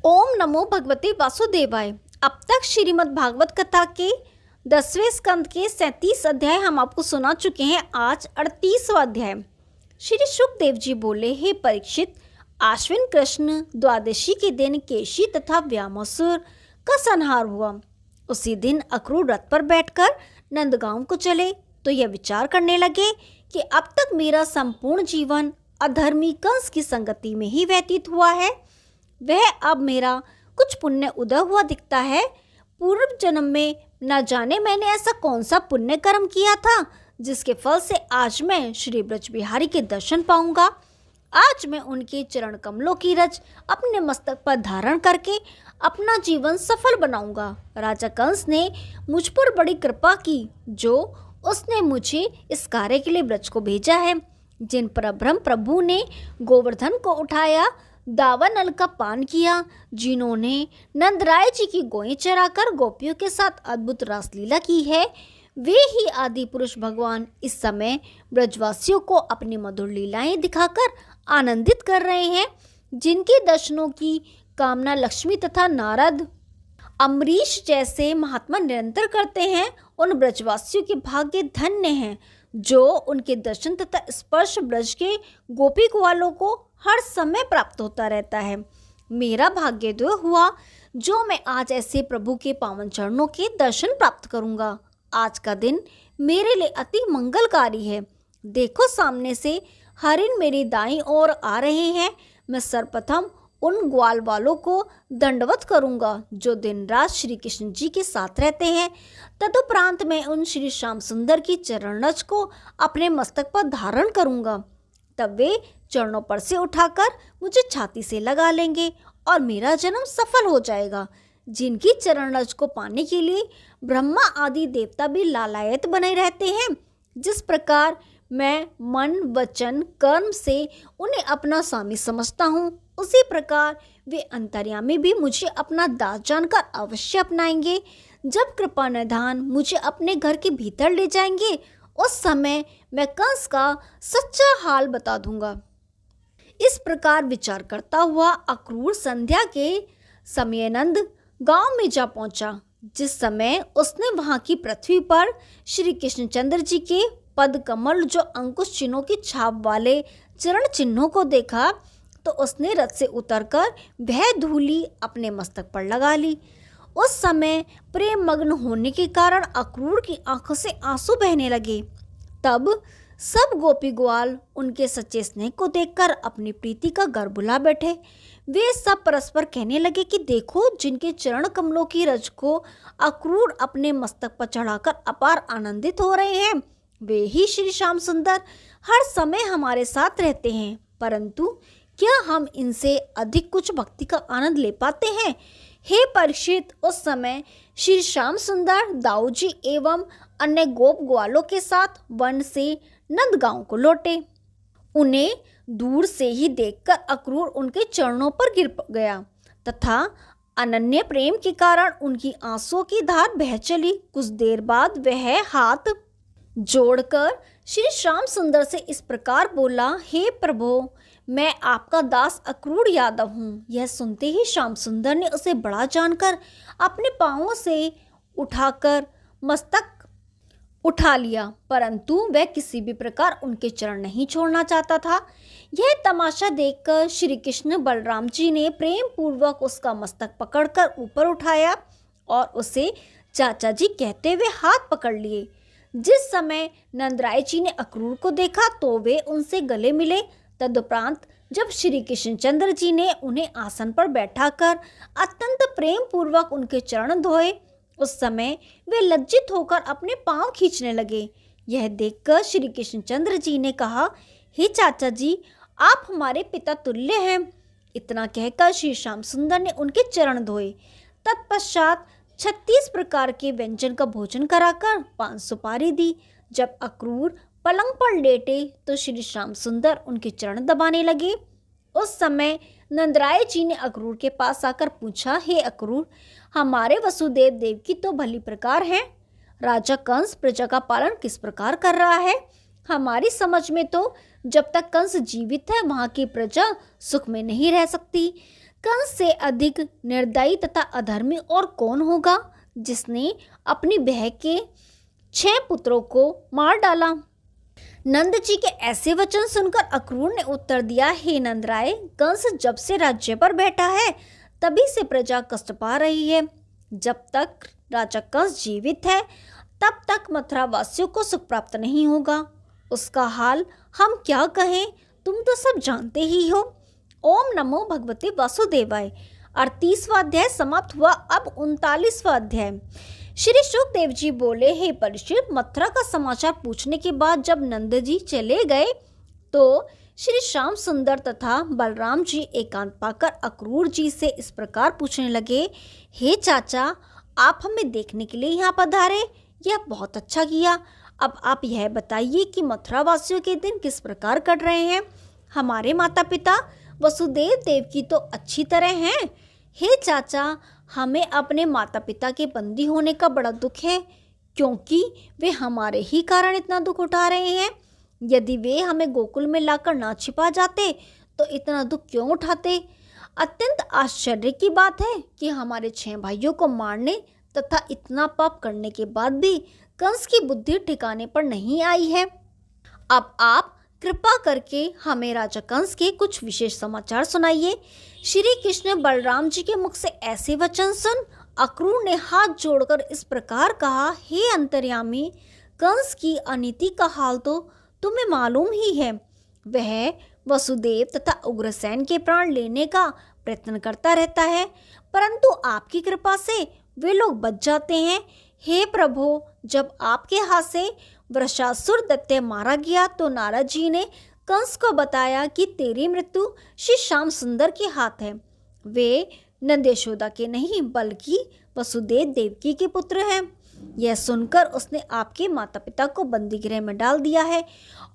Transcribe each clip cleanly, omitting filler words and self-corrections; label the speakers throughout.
Speaker 1: ओम नमो भगवते वासुदेवाय। अब तक श्रीमद् भागवत कथा के 10वें स्कंद के 37 अध्याय हम आपको सुना चुके हैं। आज 38वां अध्याय। श्री सुखदेव जी बोले, हे परीक्षित, आश्विन कृष्ण द्वादशी के दिन केशी तथा व्यामोसुर का संहार हुआ। उसी दिन अक्रूर रथ पर बैठकर नंदगांव को चले तो यह विचार करने लगे कि अब तक मेरा संपूर्ण जीवन अधर्मी कंस की संगति में ही व्यतीत हुआ है। वह अब मेरा कुछ पुण्य उदय हुआ दिखता है। पूर्व जन्म में न जाने मैंने ऐसा कौन सा पुण्य कर्म किया था जिसके फल से आज मैं श्री ब्रज बिहारी के दर्शन पाऊंगा। आज मैं उनके चरण कमलों की रज अपने मस्तक पर धारण करके अपना जीवन सफल बनाऊंगा। राजा कंस ने मुझ पर बड़ी कृपा की जो उसने मुझे इस कार्य के लिए ब्रज को भेजा है। जिन परब्रह्म प्रभु ने गोवर्धन को उठाया, दावानल का पान किया, जिन्होंने नंदराय जी की गोएं चराकर गोपियों के साथ अद्भुत रासलीला की है, वे ही आदि पुरुष भगवान इस समय ब्रजवासियों को अपनी मधुर लीलाएं दिखाकर आनंदित कर रहे हैं। जिनके दर्शनों की कामना लक्ष्मी तथा नारद अम्बरीश जैसे महात्मा निरंतर करते हैं, उन ब्रजवासियों के भाग्य धन्य हैं जो उनके दर्शन तथा स्पर्श ब्रज के गोपी ग्वालों को हर समय प्राप्त होता रहता है। मेरा भाग्योदय हुआ जो मैं आज ऐसे प्रभु के पावन चरणों के दर्शन प्राप्त करूंगा। आज का दिन मेरे लिए अति मंगलकारी है। देखो, सामने से हरिण मेरी दाईं ओर आ रहे हैं। मैं सर्वप्रथम उन ग्वाल वालों को दंडवत करूंगा जो दिन रात श्री कृष्ण जी के साथ रहते हैं। तदुपरांत मैं उन श्री श्याम सुंदर की चरण रज को अपने मस्तक पर धारण करूंगा। तब वे चरणों पर से उठाकर मुझे छाती से लगा लेंगे और मेरा जन्म सफल हो जाएगा। जिनकी चरण रज को पाने के लिए ब्रह्मा आदि देवता भी लालायत बने रहते हैं, जिस प्रकार मैं मन वचन कर्म से उन्हें अपना स्वामी समझता हूँ, उसी प्रकार वे अंतर्यामी भी मुझे अपना दास जानकर अवश्य अपनाएंगे। जब कृपा निधान मुझे अपने घर के भीतर ले जाएंगे, उस समय मैं कंस का सच्चा हाल बता दूंगा। इस प्रकार विचार करता हुआ अक्रूर संध्या के समय नंद गांव में जा पहुंचा। जिस समय उसने वहां की पृथ्वी पर श्री कृष्णचंद्र जी के पद कमल जो अंकुश चिन्हों की छाप वाले चरण चिन्हों को देखा तो उसने रथ से उतरकर वह धूली अपने मस्तक पर लगा ली। उस समय प्रेम मग्न होने के कारण अक्रूर की आंखों से आंसू बहने लगे। तब सब गोपी ग्वाल उनके सच्चे स्नेह को देखकर अपनी प्रीति का घर बुला बैठे। वे सब परस्पर कहने लगे कि देखो, जिनके चरण कमलों की रज को अक्रूर अपने मस्तक पर चढ़ाकर अपार आनंदित हो रहे हैं, वे ही श्री श्याम सुंदर हर समय हमारे साथ रहते हैं। परंतु क्या हम इनसे अधिक कुछ भक्ति का आनंद ले पाते हैं? हे परीक्षित, उस समय श्री श्याम सुंदर दाऊ जी एवं अन्य गोप ग्वालों के साथ वन से नंदगांव को लौटे। उन्हें दूर से ही देखकर अक्रूर उनके चरणों पर गिर गया तथा अनन्य प्रेम के कारण उनकी आंसुओं की धार बह चली। कुछ देर बाद वह हाथ जोड़कर श्री श्याम सुंदर से इस प्रकार बोला, हे प्रभु, मैं आपका दास अक्रूर यादव हूँ। यह सुनते ही श्याम सुंदर ने उसे बड़ा जानकर अपने पांवों से उठाकर मस्तक उठा लिया, परंतु वह किसी भी प्रकार उनके चरण नहीं छोड़ना चाहता था। यह तमाशा देखकर श्री कृष्ण बलराम जी ने प्रेम पूर्वक उसका मस्तक पकड़कर ऊपर उठाया और उसे चाचा जी कहते हुए हाथ पकड़ लिए। जिस समय नंदराय जी ने अक्रूर को देखा तो वे उनसे गले मिले। तदुपरांत जब श्री कृष्णचंद्र जी ने उन्हें आसन पर बैठाकर अत्यंत प्रेम पूर्वक उनके चरण धोए, उस समय वे लज्जित होकर अपने पांव खींचने लगे। यह देखकर श्री कृष्णचंद्र जी ने कहा, हे चाचा जी, आप हमारे पिता तुल्य हैं। इतना कहकर श्री श्याम सुंदर ने उनके चरण धोए। तत्पश्चात 36 प्रकार के व्यंजन का भोजन कराकर 5 सुपारी दी। जब अक्रूर पलंग पर लेटे तो श्री श्याम सुंदर उनके चरण दबाने लगे। उस समय नंदराय जी ने अक्रूर के पास आकर पूछा, हे अक्रूर, हमारे वसुदेव देव की तो भली प्रकार है, राजा कंस प्रजा का पालन किस प्रकार कर रहा है? हमारी समझ में तो जब तक कंस जीवित है वहाँ की प्रजा सुख में नहीं रह सकती। कंस से अधिक निर्दयी तथा अधर्मी और कौन होगा, जिसने अपनी बहन के 6 पुत्रों को मार डाला। नंद जी के ऐसे वचन सुनकर अक्रूर ने उत्तर दिया, हे नंदराय, कंस जब से राज्य पर बैठा है तभी से प्रजा कष्ट पा रही है। जब तक राजा कंस जीवित है तब तक मथुरा वासियों को सुख प्राप्त नहीं होगा। उसका हाल हम क्या कहें, तुम तो सब जानते ही हो। ओम नमो भगवते वासुदेवाय। 38वां अध्याय समाप्त हुआ। अब 39वां अध्याय। श्री सुखदेव जी बोले, हे परीक्षित, मथुरा का समाचार पूछने के बाद जब नंद जी चले गए तो श्री श्याम सुंदर तथा बलराम जी एकांत पाकर अक्रूर जी से इस प्रकार पूछने लगे, हे चाचा, आप हमें देखने के लिए यहाँ पधारे, यह बहुत अच्छा किया। अब आप यह बताइए कि मथुरा वासियों के दिन किस प्रकार कट रहे हैं। हमारे माता पिता वसुदेव देवकी तो अच्छी तरह हैं। हे चाचा, हमें अपने माता पिता के बंदी होने का बड़ा दुख है, क्योंकि वे हमारे ही कारण इतना दुख उठा रहे हैं। यदि वे हमें गोकुल में लाकर ना छिपा जाते तो इतना दुख क्यों उठाते। अत्यंत आश्चर्य की बात है कि हमारे 6 भाइयों को मारने तथा इतना पाप करने के बाद भी कंस की बुद्धि ठिकाने पर नहीं आई है। अब आप कृपा करके हमें राजा कंस के कुछ विशेष समाचार सुनाइए। श्री कृष्ण बलराम जी के मुख से ऐसे वचन सुन अक्रूर ने हाथ जोड़कर इस प्रकार कहा, हे अंतर्यामी, कंस की अनीति का हाल तो तुम्हें मालूम ही है। वह वसुदेव तथा उग्रसेन के प्राण लेने का प्रयत्न करता रहता है, परंतु आपकी कृपा से वे लोग बच जाते हैं। हे प्रभु, जब आपके हाथ से वृषासुर दैत्य मारा गया तो नारद जी ने कंस को बताया कि तेरी मृत्यु श्री श्याम सुंदर के हाथ है। वे नंद यशोदा के नहीं बल्कि वसुदेव देवकी के पुत्र हैं। यह सुनकर उसने आपके माता पिता को बंदी गृह में डाल दिया है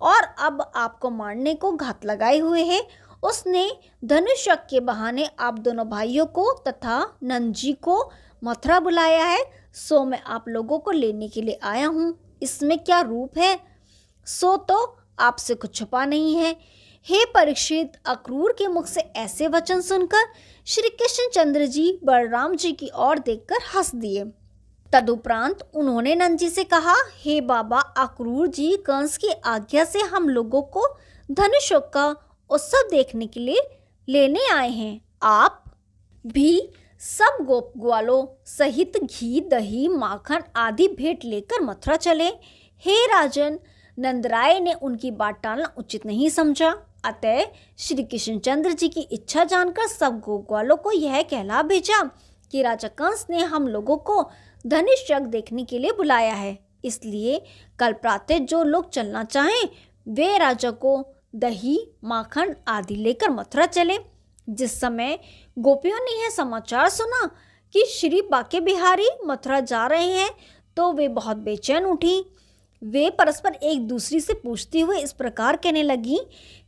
Speaker 1: और अब आपको मारने को घात लगाए हुए है। उसने धनुष के बहाने आप दोनों भाइयों को तथा नंद जी को मथुरा बुलाया है, सो मैं आप लोगों को लेने के लिए आया हूँ। इसमें क्या रूप है, सो तो आपसे कुछ छुपा नहीं है। हे परीक्षित, अक्रूर के मुख से ऐसे वचन सुनकर श्री कृष्णचंद्र जी बलराम जी की ओर देखकर हंस दिए। तदुपरांत उन्होंने नंद जी से कहा, हे बाबा, अक्रूर जी कंस की आज्ञा से हम लोगों को धनुष का उत्सव देखने के लिए लेने आए हैं। आप भी सब गोप ग्वालों सहित घी, दही, माखन आदि भेंट लेकर मथुरा चले। हे राजन, नंदराय ने उनकी बात टालना उचित नहीं समझा, अतः श्री कृष्णचंद्र जी की इच्छा जानकर सब गोप ग्वालों को यह कहला भेजा कि राजा कंस ने हम लोगों को धनुष यज्ञ देखने के लिए बुलाया है, इसलिए कल प्रातः जो लोग चलना चाहें वे राजा को दही, माखन आदि लेकर मथुरा चले। जिस समय गोपियों ने यह समाचार सुना कि श्री बाके बिहारी मथुरा जा रहे हैं तो वे बहुत बेचैन उठी। वे परस्पर एक दूसरी से पूछती हुए इस प्रकार कहने लगी,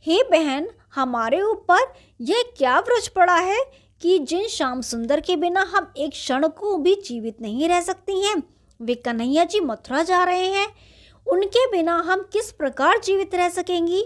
Speaker 1: हे बहन, हमारे ऊपर यह क्या व्रज पड़ा है कि जिन श्याम सुंदर के बिना हम एक क्षण को भी जीवित नहीं रह सकती हैं। वे कन्हैया जी मथुरा जा रहे हैं, उनके बिना हम किस प्रकार जीवित रह सकेंगी।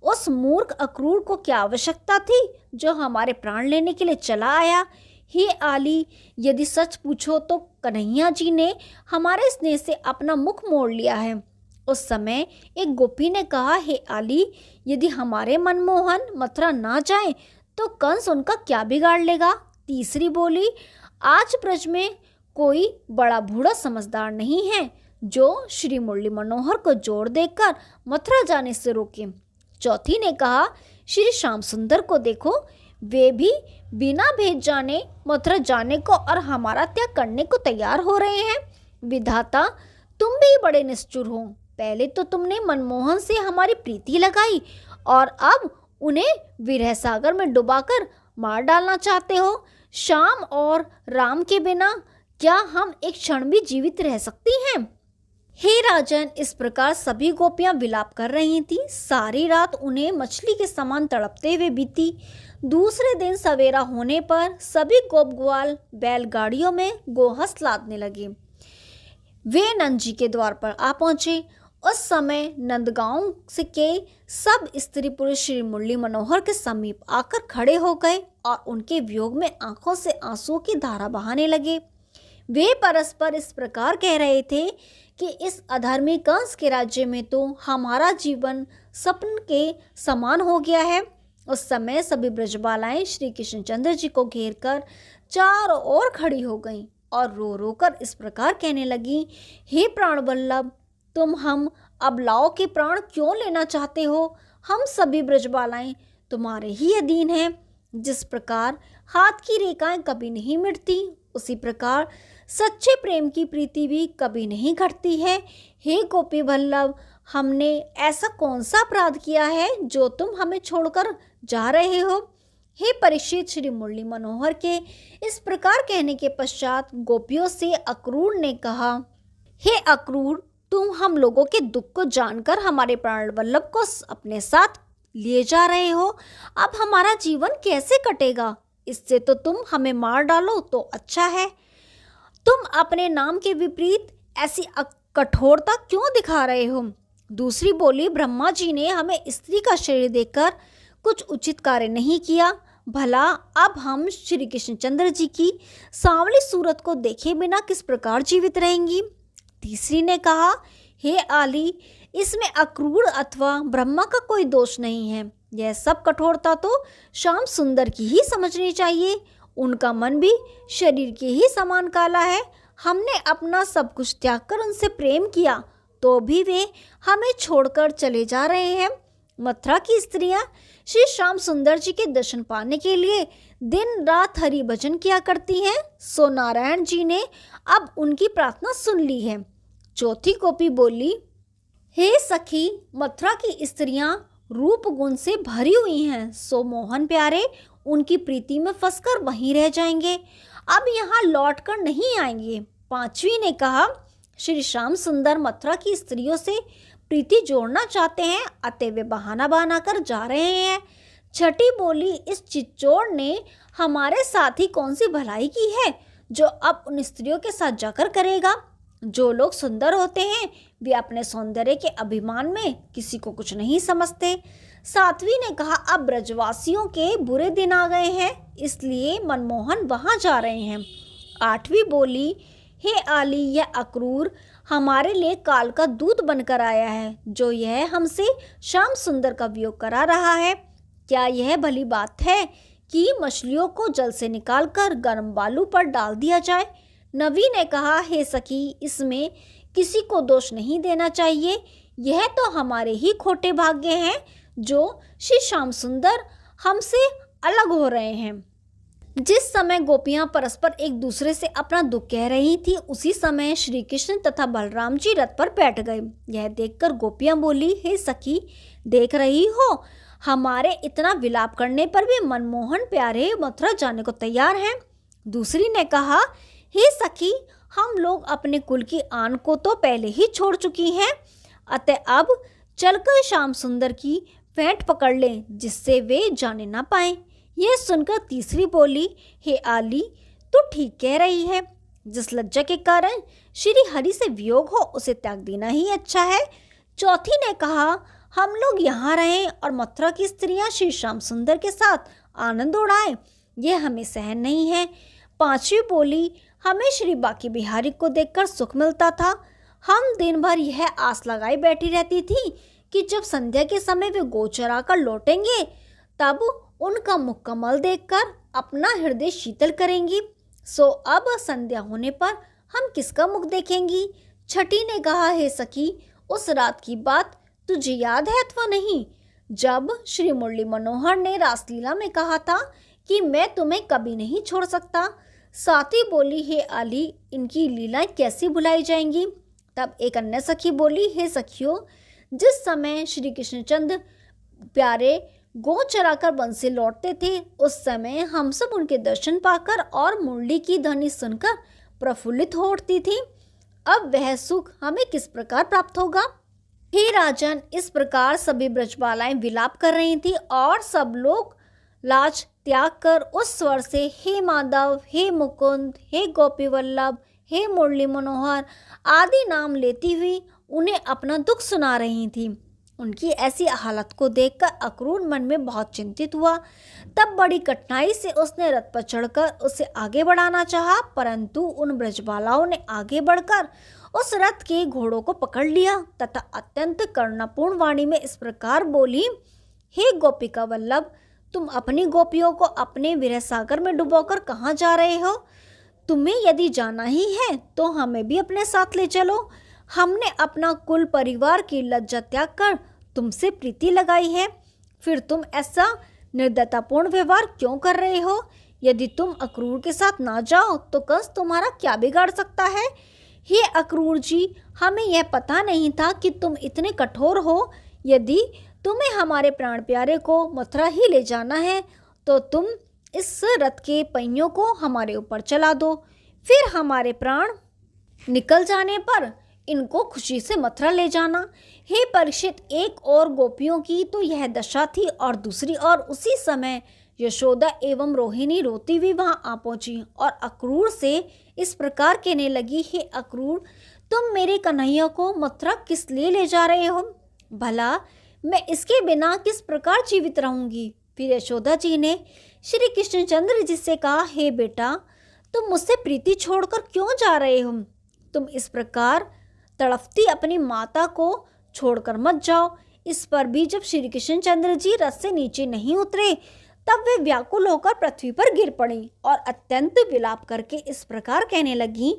Speaker 1: उस मूर्ख अक्रूर को क्या आवश्यकता थी जो हमारे प्राण लेने के लिए चला आया। हे आली, यदि सच पूछो तो कन्हैया जी ने हमारे स्नेह से अपना मुख मोड़ लिया है। उस समय एक गोपी ने कहा, हे आली, यदि हमारे मनमोहन मथुरा ना जाए तो कंस उनका क्या बिगाड़ लेगा। तीसरी बोली, आज ब्रज में कोई बड़ा बूढ़ा समझदार नहीं है जो श्री मुरली मनोहर को जोर देकर मथुरा जाने से रोके। चौथी ने कहा, श्री श्याम सुंदर को देखो, वे भी बिना भेज जाने मथुरा जाने को और हमारा त्याग करने को तैयार हो रहे हैं। विधाता, तुम भी बड़े निष्ठुर हो। पहले तो तुमने मनमोहन से हमारी प्रीति लगाई और अब उन्हें विरह सागर में डुबाकर मार डालना चाहते हो। श्याम और राम के बिना क्या हम एक क्षण भी जीवित रह सकती हैं। हे राजन, इस प्रकार सभी गोपियां विलाप कर रही थीं। सारी रात उन्हें मछली के समान तड़पते हुए बीती। दूसरे दिन सवेरा होने पर सभी गोप ग्वाल बैलगाड़ियों में गोहस लादने लगे। वे नंद जी के द्वार पर आ पहुंचे। उस समय नंदगांव से के सब स्त्री पुरुष श्री मुरली मनोहर के समीप आकर खड़े हो गए और उनके वियोग में आंखों से आंसुओं की धारा बहाने लगे। वे परस्पर इस प्रकार कह रहे थे कि इस अधर्मी कंस के राज्य में तो हमारा जीवन स्वप्न के समान हो गया है। उस समय सभी ब्रजबालाएं श्री कृष्णचंद्र जी को घेर कर चारों ओर खड़ी हो गईं और रो रो कर इस प्रकार कहने लगी, हे प्राण वल्लभ, तुम हम अबलाओं के प्राण क्यों लेना चाहते हो? हम सभी ब्रजबालाएं तुम्हारे ही अधीन हैं। जिस प्रकार हाथ की रेखाएं कभी नहीं मिटती, उसी प्रकार सच्चे प्रेम की प्रीति भी कभी नहीं घटती है। हे गोपी वल्लभ, हमने ऐसा कौन सा अपराध किया है जो तुम हमें छोड़कर जा रहे हो? हे परीक्षित, श्री मुरली मनोहर के इस प्रकार कहने के पश्चात गोपियों से अक्रूर ने कहा, हे अक्रूर, तुम हम लोगों के दुख को जानकर हमारे प्राण वल्लभ को अपने साथ लिए जा रहे हो। अब हमारा जीवन कैसे कटेगा? इससे तो तुम हमें मार डालो तो अच्छा है। तुम अपने नाम के विपरीत ऐसी कठोरता क्यों दिखा रहे हो? दूसरी बोली, ब्रह्मा जी ने हमें स्त्री का शरीर देकर कुछ उचित कार्य नहीं किया। भला अब हम श्री कृष्णचंद्र जी की सांवली सूरत को देखे बिना किस प्रकार जीवित रहेंगी? तीसरी ने कहा, हे आली, इसमें अक्रूर अथवा ब्रह्मा का कोई दोष नहीं है। यह सब कठोरता तो श्याम सुंदर की ही समझनी चाहिए। उनका मन भी शरीर के ही समान काला है। हमने अपना सब कुछ त्याग कर उनसे प्रेम किया तो भी वे हमें छोड़कर चले जा रहे हैं। मथुरा की स्त्रियां श्री श्याम सुंदर जी के दर्शन पाने के लिए दिन रात हरि भजन किया करती हैं। सो नारायण जी ने अब उनकी प्रार्थना सुन ली है। चौथी गोपी बोली, हे सखी, मथुरा की स्त्रियां रूप गुण से भरी हुई हैं। सो मोहन प्यारे उनकी प्रीति में फंसकर वहीं रह जाएंगे, अब यहाँ लौट कर नहीं आएंगे। पांचवी ने कहा, श्री श्याम सुंदर मथुरा की स्त्रियों से प्रीति जोड़ना चाहते हैं, अतः वे बहाना बना कर जा रहे हैं। छठी बोली, इस चिच्चोड़ ने हमारे साथ ही कौन सी भलाई की है जो अब उन स्त्रियों के साथ जाकर करेगा? जो लोग सुंदर होते हैं वे अपने सौंदर्य के अभिमान में किसी को कुछ नहीं समझते। सातवीं ने कहा, अब ब्रजवासियों के बुरे दिन आ गए हैं, इसलिए मनमोहन वहां जा रहे हैं। आठवीं बोली, हे आली, यह अक्रूर हमारे लिए काल का दूत बनकर आया है, जो यह हमसे श्याम सुंदर का वियोग करा रहा है। क्या यह भली बात है कि मछलियों को जल से निकालकर गर्म बालू पर डाल दिया जाए? नवी ने कहा, हे सखी, इसमें किसी को दोष नहीं देना चाहिए। यह तो हमारे ही खोटे भाग्य हैं जो श्री श्याम सुंदर हमसे अलग हो रहे हैं। जिस समय गोपियां परस्पर एक दूसरे से अपना दुख कह रही थी, उसी समय श्री कृष्ण तथा बलराम जी रथ पर बैठ गए। यह देखकर गोपियां बोली, हे सखी, देख रही हो, हमारे इतना विलाप करने पर भी मनमोहन प्यारे मथुरा जाने को तैयार हैं। दूसरी ने कहा, हे सखी, हम लोग अपने कुल की आन को तो पहले ही छोड़ चुकी हैं, अतः अब चलकर श्याम सुंदर की पैंट पकड़ लें, जिससे वे जाने ना पाएं। यह सुनकर तीसरी बोली, हे आली, तू ठीक कह रही है। जिस लज्जा के कारण श्री हरि से वियोग हो उसे त्याग देना ही अच्छा है। चौथी ने कहा, हम लोग यहाँ रहें और मथुरा की स्त्रियां श्री श्याम सुंदर के साथ आनंद उड़ाएं, यह हमें सहन नहीं है। पांचवी बोली, हमें श्री बाकी बिहारी को देखकर सुख मिलता था। हम दिन भर यह आस लगाई बैठी रहती थी कि जब संध्या के समय वे गौ चरा कर लौटेंगे तब उनका मुख कमल देखकर अपना हृदय शीतल करेंगी। सो अब संध्या होने पर हम किसका मुख देखेंगी? छठी ने कहा, हे सखी, उस रात की बात तुझे याद है अथवा नहीं, जब श्री मुरली मनोहर ने रासलीला में कहा था कि मैं तुम्हें कभी नहीं छोड़ सकता। साथी बोली, हे आली, इनकी लीलाएं कैसी भुलाई जाएंगी? तब एक अन्य सखी बोली, हे सखियों, जिस समय श्री कृष्णचंद्र प्यारे गौ चराकर वन से लौटते थे, उस समय हम सब उनके दर्शन पाकर और मुरली की ध्वनि सुनकर प्रफुल्लित हो उठती थी। अब वह सुख हमें किस प्रकार प्राप्त होगा? हे राजन, इस प्रकार सभी ब्रजबालाएं विलाप कर रही थी और सब लोग लाज त्याग कर उस स्वर से हे माधव, हे मुकुंद, हे गोपी वल्लभ, हे मुरली मनोहर आदि नाम लेती हुई उन्हें अपना दुख सुना रही थी। उनकी ऐसी हालत को देखकर अक्रूर मन में बहुत चिंतित हुआ। तब बड़ी कठिनाई से उसने रथ पर चढ़कर उसे आगे बढ़ाना चाहा, परंतु उन ब्रजबालाओं ने आगे बढ़कर उस रथ के घोड़ों को पकड़ लिया तथा अत्यंत करुणापूर्ण वाणी में इस प्रकार बोली, हे गोपिका वल्लभ, तुम अपनी गोपियों को अपने विरह सागर में डुबोकर कहाँ जा रहे हो? तुम्हें यदि जाना ही है तो हमें भी अपने साथ ले चलो। हमने अपना कुल परिवार की लज्जा त्याग कर तुमसे प्रीति लगाई है, फिर तुम ऐसा निर्दयतापूर्ण व्यवहार क्यों कर रहे हो? यदि तुम अक्रूर के साथ ना जाओ तो कंस तुम्हारा क्या बिगाड़ सकता है? हे अक्रूर जी, हमें यह पता नहीं था कि तुम इतने कठोर हो। यदि तुम्हें हमारे प्राण प्यारे को मथुरा ही ले जाना है तो तुम इस रथ के पहियों को हमारे ऊपर चला दो, फिर हमारे प्राण निकल जाने पर इनको खुशी से मथुरा ले जाना। हे परीक्षित, एक और गोपियों की तो यह दशा थी और दूसरी ओर उसी समय यशोदा एवं रोहिणी रोती हुई वहां आ पहुंची और अक्रूर से इस प्रकार कहने लगी, हे अक्रूर, तुम मेरे कन्हैया को मथुरा किस लिए ले जा रहे हो? भला मैं इसके बिना किस प्रकार जीवित रहूंगी? फिर यशोदा जी ने श्री कृष्णचंद्र जी से कहा, हे बेटा, तुम मुझसे प्रीति छोड़कर क्यों जा रहे हो? तुम इस प्रकार तड़पती अपनी माता को छोड़कर मत जाओ। इस पर भी जब श्री कृष्णचंद्र जी रथ से नीचे नहीं उतरे तब वे व्याकुल होकर पृथ्वी पर गिर पड़ी और अत्यंत विलाप करके इस प्रकार कहने लगी,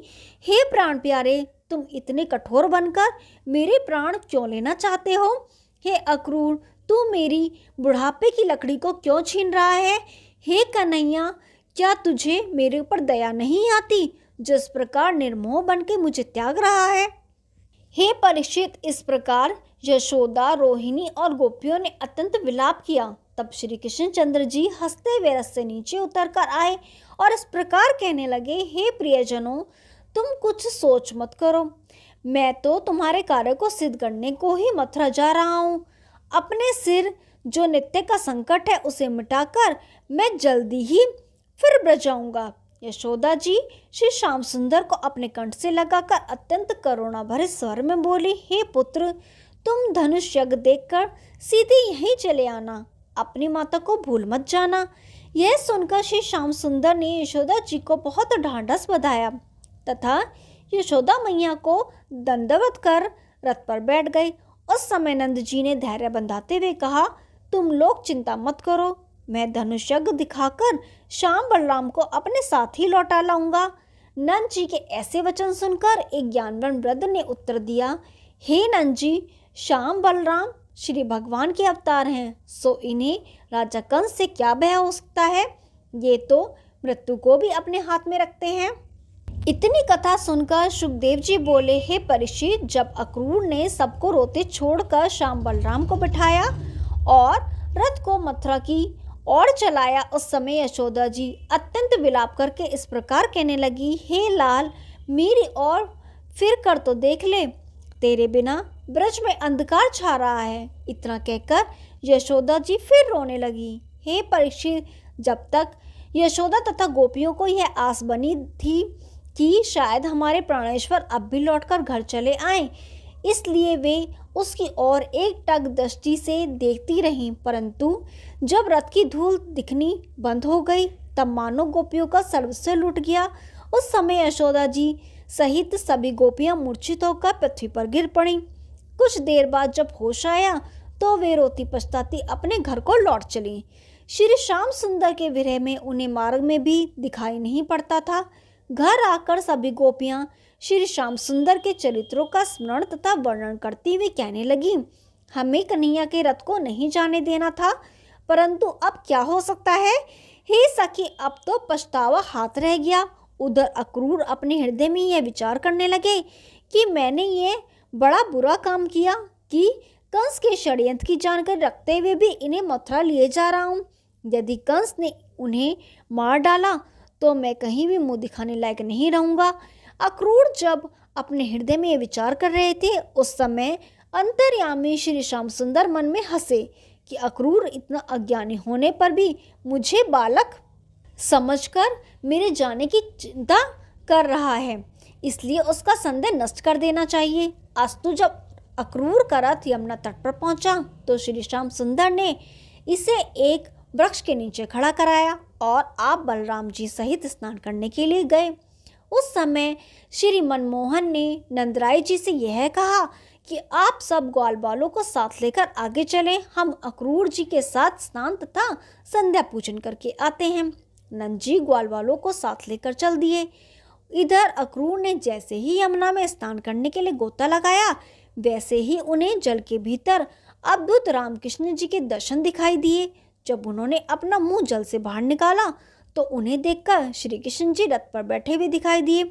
Speaker 1: हे प्राण प्यारे, तुम इतने कठोर बनकर मेरे प्राण क्यों लेना चाहते हो? हे अक्रूर, तू मेरी बुढ़ापे की लकड़ी को क्यों छीन रहा है? हे कन्हैया, क्या तुझे मेरे ऊपर दया नहीं आती, जिस प्रकार निर्मोह बन के मुझे त्याग रहा है? हे परीक्षित, इस प्रकार यशोदा, रोहिणी और गोपियों ने अत्यंत विलाप किया। तब श्री कृष्णचंद्र जी हंसते हुए रथ से नीचे उतरकर आए और इस प्रकार कहने लगे, हे प्रियजनों, तुम कुछ सोच मत करो, मैं तो तुम्हारे कार्य को सिद्ध करने को ही मथुरा जा रहा हूँ। अपने सिर जो नित्य का संकट है उसे मिटाकर मैं जल्दी ही फिर ब्रज जाऊंगा। यशोदा जी श्री श्याम सुंदर को अपने कंठ से लगाकर अत्यंत करुणा भरे स्वर में बोली, हे पुत्र, तुम धनुष यज्ञ देखकर सीधे यहीं चले आना, अपनी माता को भूल मत जाना। यह सुनकर श्री श्याम सुंदर ने यशोदा जी को बहुत ढांढस बधाया तथा यशोदा मैया को दंडवत कर रथ पर बैठ गए। उस समय नंद जी ने धैर्य बंधाते हुए कहा, तुम लोग चिंता मत करो, मैं धनुष यज्ञ दिखाकर श्याम बलराम को अपने साथ ही लौटा लाऊंगा। नंद जी के ऐसे वचन सुनकर एक ज्ञानवान वृद्ध ने उत्तर दिया, हे नंद जी, श्याम बलराम श्री भगवान के अवतार हैं, सो इन्हें राजा कंस से क्या भय हो सकता है? ये तो मृत्यु को भी अपने हाथ में रखते हैं। इतनी कथा सुनकर सुखदेव जी बोले, हे परीक्षित, जब अक्रूर ने सबको रोते छोड़कर श्याम बलराम को बिठाया और रथ को मथुरा की ओर चलाया, उस समय यशोदा जी अत्यंत विलाप करके इस प्रकार कहने लगी, हे लाल, मेरी ओर फिर कर तो देख ले, तेरे बिना ब्रज में अंधकार छा रहा है। इतना कहकर यशोदा जी फिर रोने लगी। हे परीक्षित, जब तक यशोदा तथा गोपियों को यह आस बनी थी कि शायद हमारे प्राणेश्वर अब भी लौटकर घर चले आएं, इसलिए वे उसकी ओर एक टक दृष्टि से देखती रहीं, परंतु जब रथ की धूल दिखनी बंद हो गई तब मानो गोपियों का सर्वस्व लूट गया। उस समय यशोदा जी सहित सभी गोपियां मूर्छित होकर पृथ्वी पर गिर पड़ीं। कुछ देर बाद जब होश आया तो वे रोती पछताती अपने घर को लौट चलीं। श्री श्याम सुंदर के विरह में उन्हें मार्ग में भी दिखाई नहीं पड़ता था। घर आकर सभी गोपियां श्री श्याम सुंदर के चरित्रों का स्मरण तथा वर्णन करती हुई कहने लगी, हमें कन्हैया के रथ को नहीं जाने देना था, परंतु अब क्या हो सकता है? हे सखी, अब तो पछतावा हाथ रह गया। उधर अक्रूर अपने हृदय में यह विचार करने लगे कि मैंने ये बड़ा बुरा काम किया कि कंस के षड्यंत्र की जानकारी रखते हुए भी इन्हें मथुरा लिए जा रहा हूँ। यदि कंस ने उन्हें मार डाला तो मैं कहीं भी मुंह दिखाने लायक नहीं रहूँगा। अक्रूर जब अपने हृदय में ये विचार कर रहे थे, उस समय अंतर्यामी श्री श्याम सुंदर मन में हंसे कि अक्रूर इतना अज्ञानी होने पर भी मुझे बालक समझकर मेरे जाने की चिंता कर रहा है, इसलिए उसका संदेह नष्ट कर देना चाहिए। अस्तु जब अक्रूर का रथ यमुना तट पर पहुंचा तो श्री श्याम सुंदर ने इसे एक वृक्ष के नीचे खड़ा कराया और आप बलराम जी सहित स्नान करने के लिए गए। उस समय श्री मनमोहन ने नंदराय जी से यह कहा कि आप सब ग्वाल बालों को साथ लेकर आगे चलें, हम अक्रूर जी के साथ स्नान तथा संध्या पूजन करके आते हैं। नंद जी ग्वाल बालों को साथ लेकर चल दिए। इधर अक्रूर ने जैसे ही यमुना में स्नान करने के लिए गोता लगाया, वैसे ही उन्हें जल के भीतर अद्भुत रामकृष्ण जी के दर्शन दिखाई दिए। जब उन्होंने अपना मुंह जल से बाहर निकाला तो उन्हें देखकर श्री कृष्ण जी रथ पर बैठे हुए दिखाई दिए।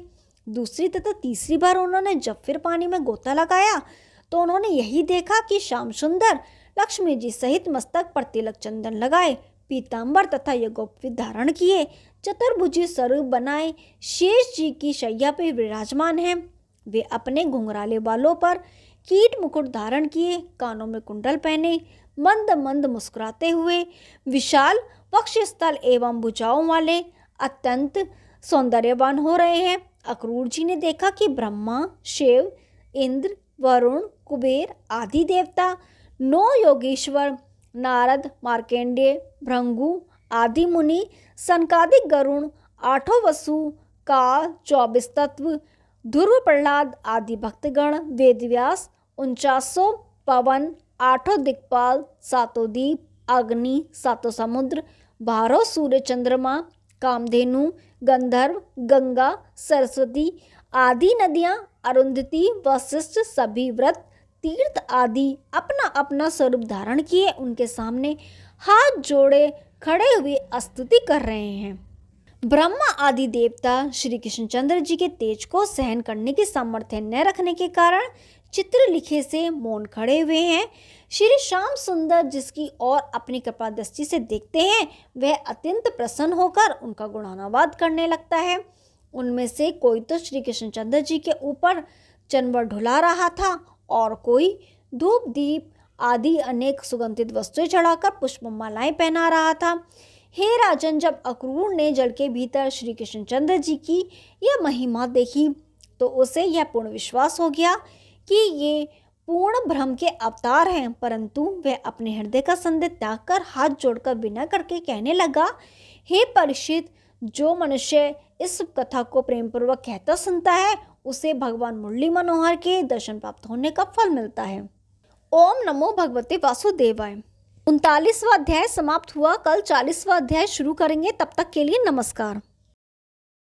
Speaker 1: दूसरी तथा तीसरी बार उन्होंने जब फिर पानी में गोता लगाया तो उन्होंने यही देखा कि श्याम सुंदर लक्ष्मी जी सहित मस्तक पर तिलक चंदन लगाए, पीतांबर तथा यज्ञोपवीत धारण किए, चतुर्भुजी स्वरूप बनाए शेष जी की शैया पर विराजमान हैं। वे अपने घुंघराले बालों पर कीट मुकुट धारण किए, कानों में कुंडल पहने, मंद मंद मुस्कुराते हुए, विशाल वक्षस्थल एवं भुजाओं वाले अत्यंत सौंदर्यवान हो रहे हैं। अक्रूर जी ने देखा कि ब्रह्मा, शिव, इंद्र, वरुण, कुबेर आदि देवता, 9 योगेश्वर, नारद, मार्केंडेय, भृंगु आदि मुनि, सनकादिक गरुण, 8 वसु, काल, 24 तत्व, ध्रुव, प्रहलाद आदि भक्तगण, वेदव्यास, 49 पवन, 8 दिक्पाल, 7 दीप, अग्नि, 7 समुद्र, 12 सूर्य चंद्रमा, कामधेनु, गंधर्व, गंगा, सरस्वती आदि नदियां, अरुंधति, वशिष्ठ, सभी व्रत, तीर्थ आदि अपना अपना स्वरूप धारण किए उनके सामने हाथ जोड़े खड़े हुए स्तुति कर रहे हैं। ब्रह्मा आदि देवता श्री कृष्णचंद्र जी के तेज को सहन करने की सामर्थ्य न रखने के कारण चित्र लिखे से मौन खड़े हुए हैं। श्री श्याम सुंदर जिसकी ओर अपनी कृपा दृष्टि से देखते हैं वह अत्यंत प्रसन्न होकर उनका गुणानुवाद करने लगता है। उनमें से कोई तो श्री कृष्णचंद्र जी के ऊपर चंवर ढुला रहा था और कोई धूप दीप आदि अनेक सुगंधित वस्तुएं चढ़ाकर पुष्पमालाएं पहना रहा था। हे राजन, जब अक्रूर ने जल के भीतर श्री कृष्णचंद्र जी की यह महिमा देखी तो उसे यह पूर्ण विश्वास हो गया कि ये पूर्ण ब्रह्म के अवतार हैं, परंतु वह अपने हृदय का संदेह त्याग कर हाथ जोड़कर विनय करके कहने लगा, हे परीक्षित, जो मनुष्य इस कथा को प्रेम पूर्वक कहता सुनता है उसे भगवान मुरली मनोहर के दर्शन प्राप्त होने का फल मिलता है। ओम नमो भगवते वासुदेवाय। 39वां अध्याय समाप्त हुआ। कल 40वां अध्याय शुरू करेंगे। तब तक के लिए नमस्कार।